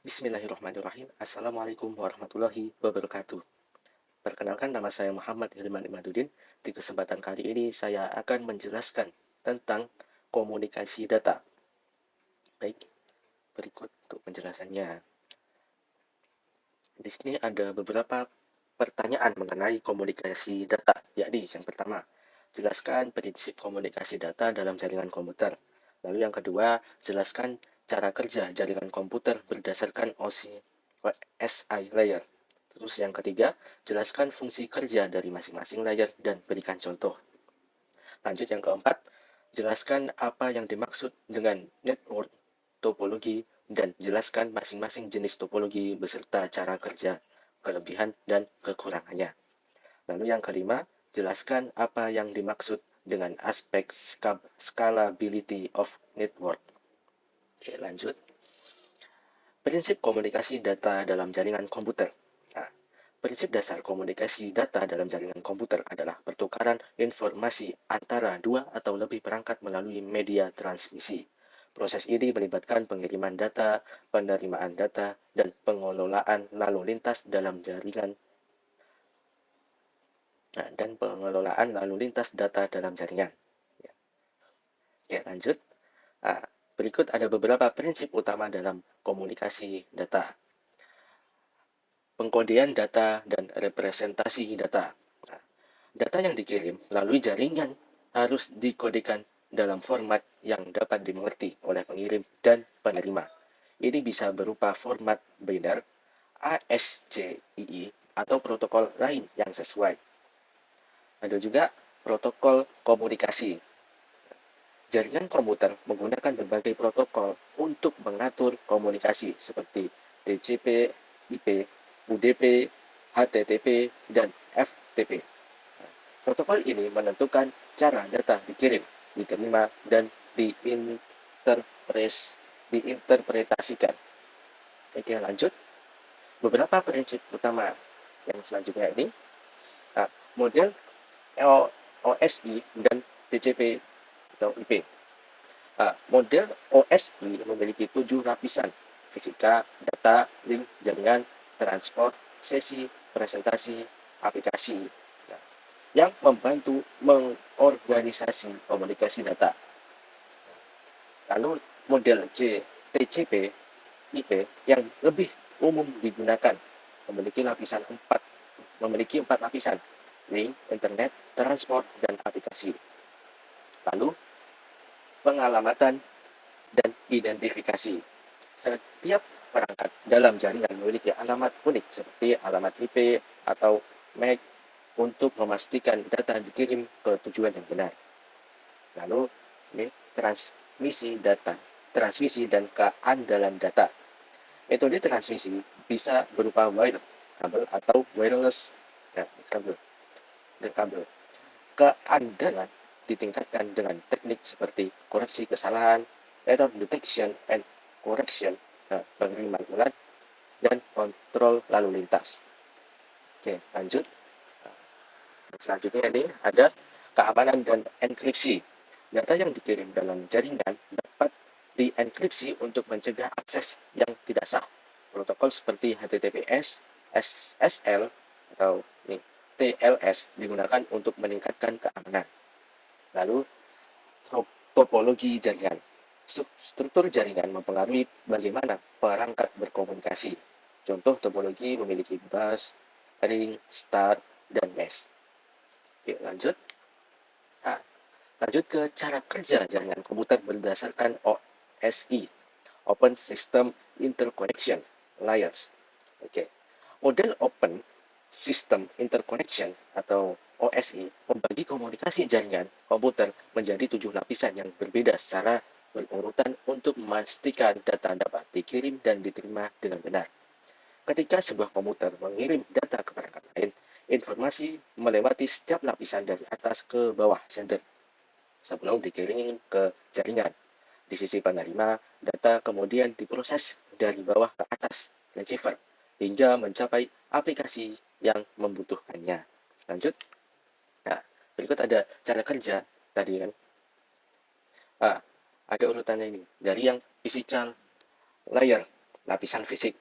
Bismillahirrahmanirrahim. Assalamualaikum warahmatullahi wabarakatuh. Perkenalkan, nama saya Muhammad Hilman Imaduddin. Di kesempatan kali ini saya akan menjelaskan tentang komunikasi data. Baik, berikut untuk penjelasannya. Di sini ada beberapa pertanyaan mengenai komunikasi data, yakni yang pertama, jelaskan prinsip komunikasi data dalam jaringan komputer. Lalu yang kedua, jelaskan cara kerja jaringan komputer berdasarkan OSI layer. Terus yang ketiga, jelaskan fungsi kerja dari masing-masing layer dan berikan contoh. Lanjut yang keempat, jelaskan apa yang dimaksud dengan network topologi dan jelaskan masing-masing jenis topologi beserta cara kerja, kelebihan dan kekurangannya. Lalu yang kelima, jelaskan apa yang dimaksud dengan aspek scalability of network. Oke, lanjut. Prinsip komunikasi data dalam jaringan komputer. Nah, prinsip dasar komunikasi data dalam jaringan komputer adalah pertukaran informasi antara dua atau lebih perangkat melalui media transmisi. Proses ini melibatkan pengiriman data, penerimaan data, dan pengelolaan lalu lintas dalam jaringan data dalam jaringan. Ya. Oke, lanjut. Nah, berikut ada beberapa prinsip utama dalam komunikasi data. Pengkodean data dan representasi data. Nah, data yang dikirim melalui jaringan harus dikodekan dalam format yang dapat dimengerti oleh pengirim dan penerima. Ini bisa berupa format binar, ASCII, atau protokol lain yang sesuai. Ada juga protokol komunikasi. Jaringan komputer menggunakan berbagai protokol untuk mengatur komunikasi seperti TCP, IP, UDP, HTTP, dan FTP. Protokol ini menentukan cara data dikirim, diterima, dan diinterpretasikan. Oke, lanjut. Beberapa prinsip utama yang selanjutnya ini, model OSI dan TCP atau IP. Model OSI memiliki 7 lapisan: fisika, data, link, jaringan, transport, sesi, presentasi, aplikasi, yang membantu mengorganisasi komunikasi data. Lalu model TCP IP yang lebih umum digunakan memiliki 4 lapisan: link, internet, transport, dan aplikasi. Lalu pengalamatan dan identifikasi. Setiap perangkat dalam jaringan memiliki alamat unik seperti alamat IP atau MAC untuk memastikan data dikirim ke tujuan yang benar. Lalu ini transmisi dan keandalan data. Metode transmisi bisa berupa wire, kabel, atau wireless kabel. Keandalan ditingkatkan dengan teknik seperti koreksi kesalahan, error detection and correction, pengiriman ulang, dan kontrol lalu lintas. Oke, lanjut. Selanjutnya ini ada keamanan dan enkripsi. Data yang dikirim dalam jaringan dapat dienkripsi untuk mencegah akses yang tidak sah. Protokol seperti HTTPS, SSL, atau TLS digunakan untuk meningkatkan keamanan. Lalu, topologi jaringan. Struktur jaringan mempengaruhi bagaimana perangkat berkomunikasi. Contoh topologi memiliki bus, ring, star, dan mesh. Oke, lanjut. Lanjut ke cara kerja jaringan komputer berdasarkan OSI, Open System Interconnection Layers. Oke. Model Open System Interconnection atau OSI membagi komunikasi jaringan komputer menjadi 7 lapisan yang berbeda secara berurutan untuk memastikan data dapat dikirim dan diterima dengan benar. Ketika sebuah komputer mengirim data ke perangkat lain, informasi melewati setiap lapisan dari atas ke bawah sender sebelum dikirim ke jaringan. Di sisi penerima, data kemudian diproses dari bawah ke atas receiver hingga mencapai aplikasi yang membutuhkannya. Lanjut. Nah, berikut ada cara kerja tadi kan. Ada urutannya ini. Dari yang physical layer. Lapisan fisik.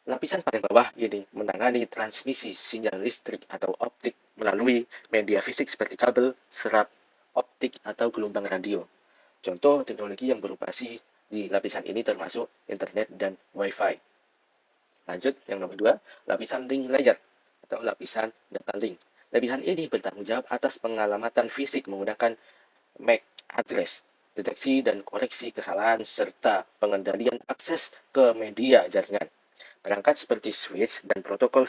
Lapisan paling bawah ini menangani transmisi sinyal listrik atau optik melalui media fisik seperti kabel, serap optik, atau gelombang radio. Contoh teknologi yang beroperasi di lapisan ini termasuk internet dan wifi. Lanjut, yang nomor 2, lapisan link layer atau lapisan data link. Lapisan ini bertanggung jawab atas pengalamatan fisik menggunakan MAC address, deteksi dan koreksi kesalahan, serta pengendalian akses ke media jaringan. Perangkat seperti switch dan protokol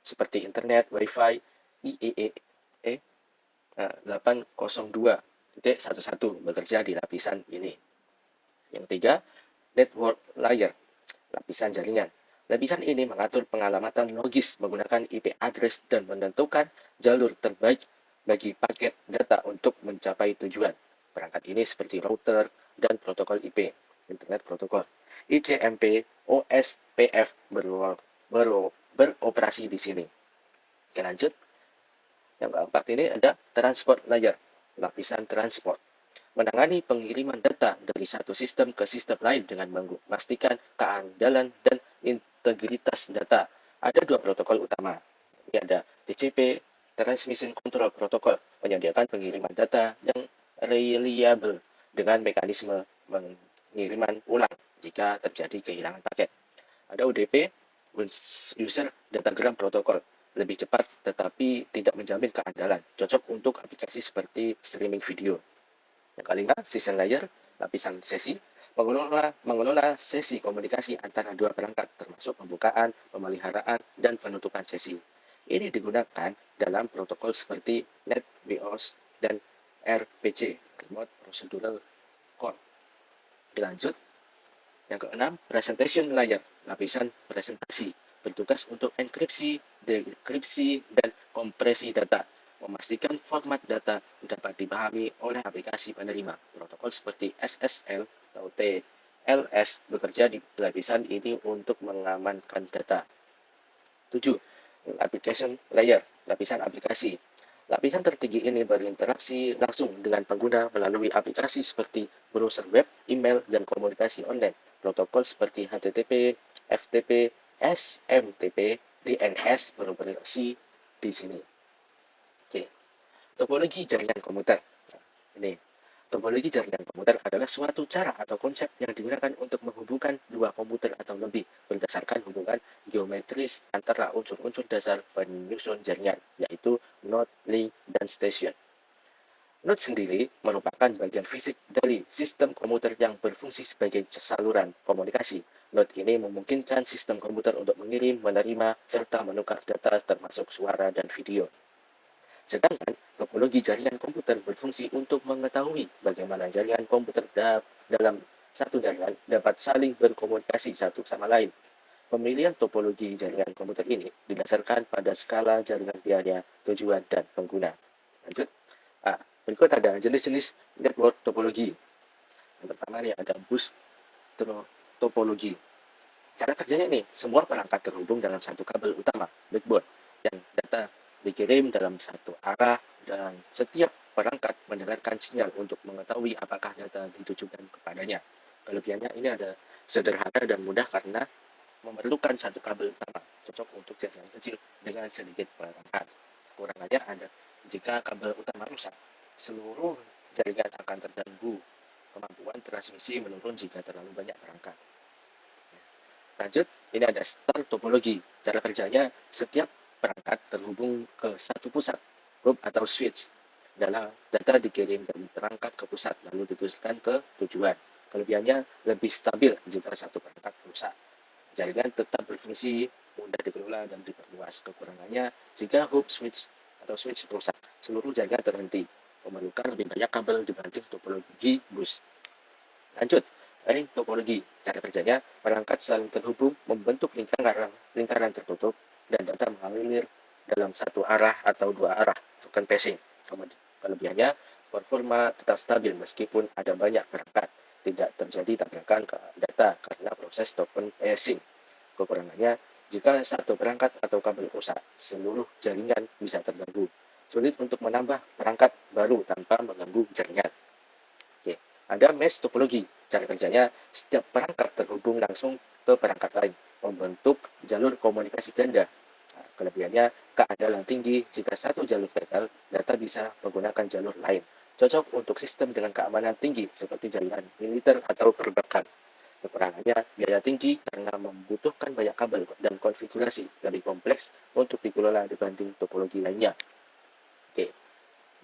seperti internet, wifi, IEEE 802.11 bekerja di lapisan ini. Yang ketiga, network layer, lapisan jaringan. Lapisan ini mengatur pengalamatan logis menggunakan IP address dan menentukan jalur terbaik bagi paket data untuk mencapai tujuan. Perangkat ini seperti router dan protokol IP, Internet Protocol. ICMP, OSPF beroperasi di sini. Oke, lanjut. Yang keempat ini ada transport layer, lapisan transport. Menangani pengiriman data dari satu sistem ke sistem lain dengan memastikan keandalan dan integritas data. Ada dua protokol utama. Ini ada TCP, Transmission Control Protocol, menyediakan pengiriman data yang reliable dengan mekanisme pengiriman ulang jika terjadi kehilangan paket. Ada UDP, User Datagram Protocol, lebih cepat tetapi tidak menjamin keandalan, cocok untuk aplikasi seperti streaming video. Yang kelima, session layer, lapisan sesi, mengelola sesi komunikasi antara dua perangkat, termasuk pembukaan, pemeliharaan, dan penutupan sesi. Ini digunakan dalam protokol seperti NetBIOS dan RPC, Remote Procedural Call. Dilanjut, yang keenam, presentation layer, lapisan presentasi, bertugas untuk enkripsi, dekripsi, dan kompresi data, memastikan format data dapat dipahami oleh aplikasi penerima. Protokol seperti SSL atau TLS bekerja di lapisan ini untuk mengamankan data. 7. Application layer, lapisan aplikasi. Lapisan tertinggi ini berinteraksi langsung dengan pengguna melalui aplikasi seperti browser web, email, dan komunikasi online. Protokol seperti HTTP, FTP, SMTP, DNS beroperasi di sini. Oke. Topologi jaringan komuter. Ini topologi jaringan komuter adalah suatu cara atau konsep yang digunakan untuk menghubungkan dua komputer atau lebih berdasarkan hubungan geometris antara unsur-unsur dasar penyusun jaringan, yaitu node, link, dan station. Node sendiri merupakan bagian fisik dari sistem komputer yang berfungsi sebagai saluran komunikasi. Node ini memungkinkan sistem komputer untuk mengirim, menerima, serta menukar data termasuk suara dan video. Sedangkan topologi jaringan komputer berfungsi untuk mengetahui bagaimana jaringan komputer dalam satu jaringan dapat saling berkomunikasi satu sama lain. Pemilihan topologi jaringan komputer ini didasarkan pada skala jaringan biaya, tujuan, dan pengguna. Lanjut. Berikut ada jenis-jenis network topologi. Yang pertama nih ada bus topologi. Cara kerjanya nih, semua perangkat terhubung dalam satu kabel utama, backbone, yang data dikirim dalam satu arah dan setiap perangkat mendengarkan sinyal untuk mengetahui apakah data ditujukan kepadanya. Kelebihannya ini ada sederhana dan mudah karena memerlukan satu kabel utama, cocok untuk jaringan kecil dengan sedikit perangkat. Kekurangannya ada jika kabel utama rusak, seluruh jaringan akan terganggu. Kemampuan transmisi menurun jika terlalu banyak perangkat. Lanjut, ini ada star topologi. Cara kerjanya, setiap perangkat terhubung ke satu pusat, hub atau switch. Data dikirim dari perangkat ke pusat, lalu diteruskan ke tujuan. Kelebihannya lebih stabil jika satu perangkat rusak. Jaringan tetap berfungsi, mudah dikelola dan diperluas. Kekurangannya, jika hub switch atau switch rusak, seluruh jaringan terhenti. Memerlukan lebih banyak kabel dibanding topologi bus. Lanjut, ring topologi. Cara kerjanya, perangkat saling terhubung membentuk lingkaran tertutup dan data mengalir dalam satu arah atau dua arah, token passing. Kelebihannya, performa tetap stabil meskipun ada banyak perangkat. Tidak terjadi tabrakan ke data karena proses token passing. Kekurangannya, jika satu perangkat atau kabel rusak, seluruh jaringan bisa terganggu. Sulit untuk menambah perangkat baru tanpa mengganggu jaringan. Oke, ada mesh topologi. Cara kerjanya, setiap perangkat terhubung langsung ke perangkat lain, membentuk jalur komunikasi ganda. Nah, kelebihannya, keandalan tinggi. Jika satu jalur gagal, data bisa menggunakan jalur lain. Cocok untuk sistem dengan keamanan tinggi, seperti jaringan militer atau perbankan. Kekurangannya, biaya tinggi karena membutuhkan banyak kabel dan konfigurasi lebih kompleks untuk dikelola dibanding topologi lainnya. Oke,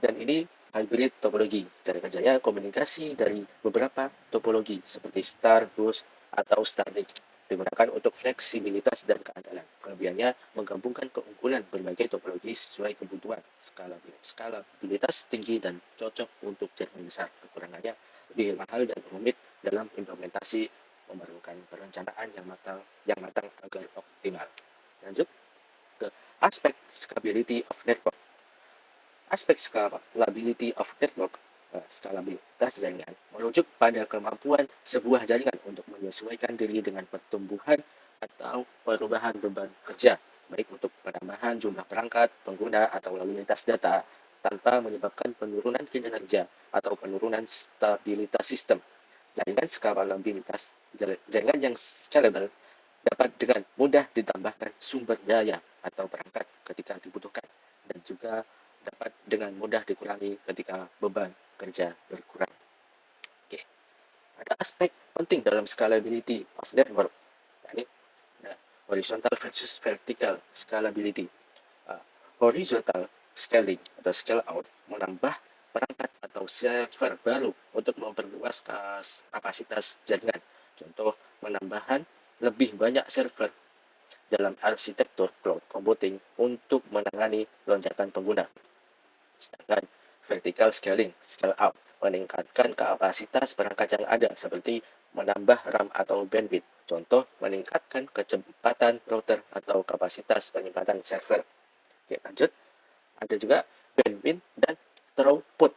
dan ini hybrid topologi. Cara kerjanya komunikasi dari beberapa topologi seperti star, bus, atau starlink digunakan untuk fleksibilitas dan keandalan. Kelebihannya menggabungkan keunggulan berbagai topologi sesuai kebutuhan, skalabilitas tinggi dan cocok untuk jaringan besar. Kekurangannya lebih mahal dan rumit dalam implementasi, memerlukan perencanaan yang matang agar optimal. Lanjut ke aspek scalability of network. Aspek scalability of network, skalabilitas jaringan, merujuk pada kemampuan sebuah jaringan untuk menyesuaikan diri dengan pertumbuhan atau perubahan beban kerja, baik untuk penambahan jumlah perangkat, pengguna, atau lalu lintas data, tanpa menyebabkan penurunan kinerja atau penurunan stabilitas sistem. Jaringan yang scalable dapat dengan mudah ditambahkan sumber daya atau perangkat ketika dibutuhkan, dan juga dapat dengan mudah dikurangi ketika beban kerja berkurang. Oke. Ada aspek penting dalam scalability of network, yakni horizontal versus vertical scalability. Horizontal scaling atau scale out menambah perangkat atau server baru untuk memperluas kapasitas jaringan. Contoh, menambahkan lebih banyak server dalam arsitektur cloud computing untuk menangani lonjakan pengguna. Sedangkan vertical scaling, scale up, meningkatkan kapasitas perangkat yang ada seperti menambah RAM atau bandwidth. Contoh, meningkatkan kecepatan router atau kapasitas penyimpanan server. Oke, lanjut. Ada juga bandwidth dan throughput.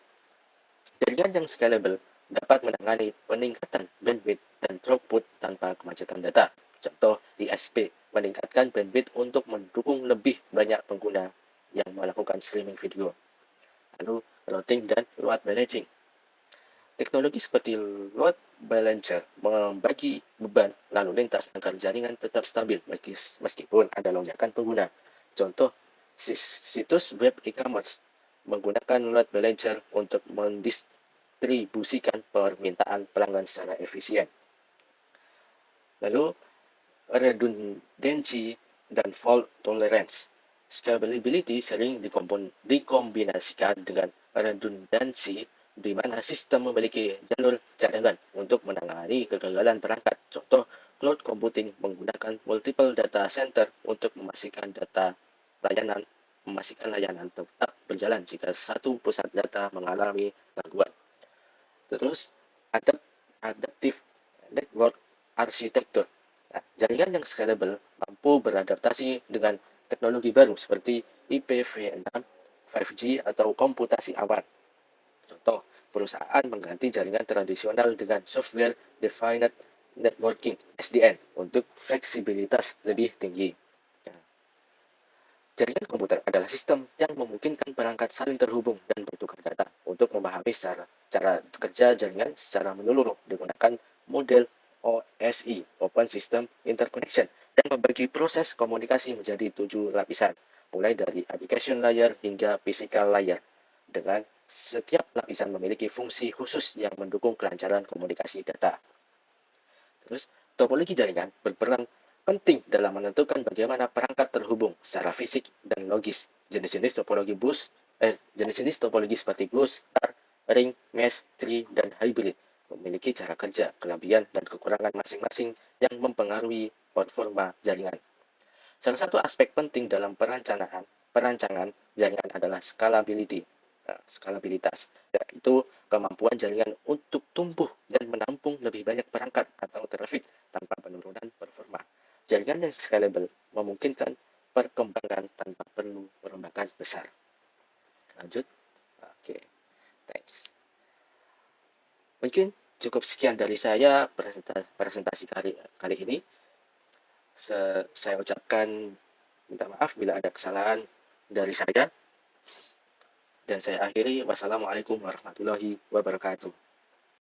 Jaringan yang scalable dapat menangani peningkatan bandwidth dan throughput tanpa kemacetan data. Contoh, ISP meningkatkan bandwidth untuk mendukung lebih banyak pengguna yang melakukan streaming video. Lalu, routing dan load balancing. Teknologi seperti load balancer membagi beban lalu lintas agar jaringan tetap stabil meskipun ada lonjakan pengguna. Contoh, situs web e-commerce menggunakan load balancer untuk mendistribusikan permintaan pelanggan secara efisien. Lalu, redundancy dan fault tolerance. Scalability sering dikombinasikan dengan redundancy, di mana sistem memiliki jalur cadangan untuk menangani kegagalan perangkat. Contoh, cloud computing menggunakan multiple data center untuk memastikan layanan tetap berjalan jika satu pusat data mengalami gangguan. Terus, adaptive network architecture. Nah, jaringan yang scalable mampu beradaptasi dengan teknologi baru seperti IPv6, 5G, atau komputasi awan. Contoh, perusahaan mengganti jaringan tradisional dengan software defined networking (SDN) untuk fleksibilitas lebih tinggi. Jaringan komputer adalah sistem yang memungkinkan perangkat saling terhubung dan bertukar data. Untuk memahami cara kerja jaringan secara menyeluruh digunakan model OSI (Open System Interconnection) dan membagi proses komunikasi menjadi 7 lapisan, mulai dari application layer hingga physical layer, dengan setiap lapisan memiliki fungsi khusus yang mendukung kelancaran komunikasi data. Terus, topologi jaringan berperan penting dalam menentukan bagaimana perangkat terhubung secara fisik dan logis. Jenis-jenis topologi seperti bus, star, ring, mesh, tree, dan hybrid memiliki cara kerja, kelebihan, dan kekurangan masing-masing yang mempengaruhi performa jaringan. Salah satu aspek penting dalam perancangan jaringan adalah skalabilitas, yaitu kemampuan jaringan untuk tumbuh dan menampung lebih banyak perangkat atau traffic tanpa penurunan performa. Jaringan yang scalable memungkinkan perkembangan tanpa perlu perombakan besar. Lanjut. Oke, thanks. Mungkin cukup sekian dari saya presentasi kali ini. Saya ucapkan minta maaf bila ada kesalahan dari saya. Dan saya akhiri, wassalamualaikum warahmatullahi wabarakatuh.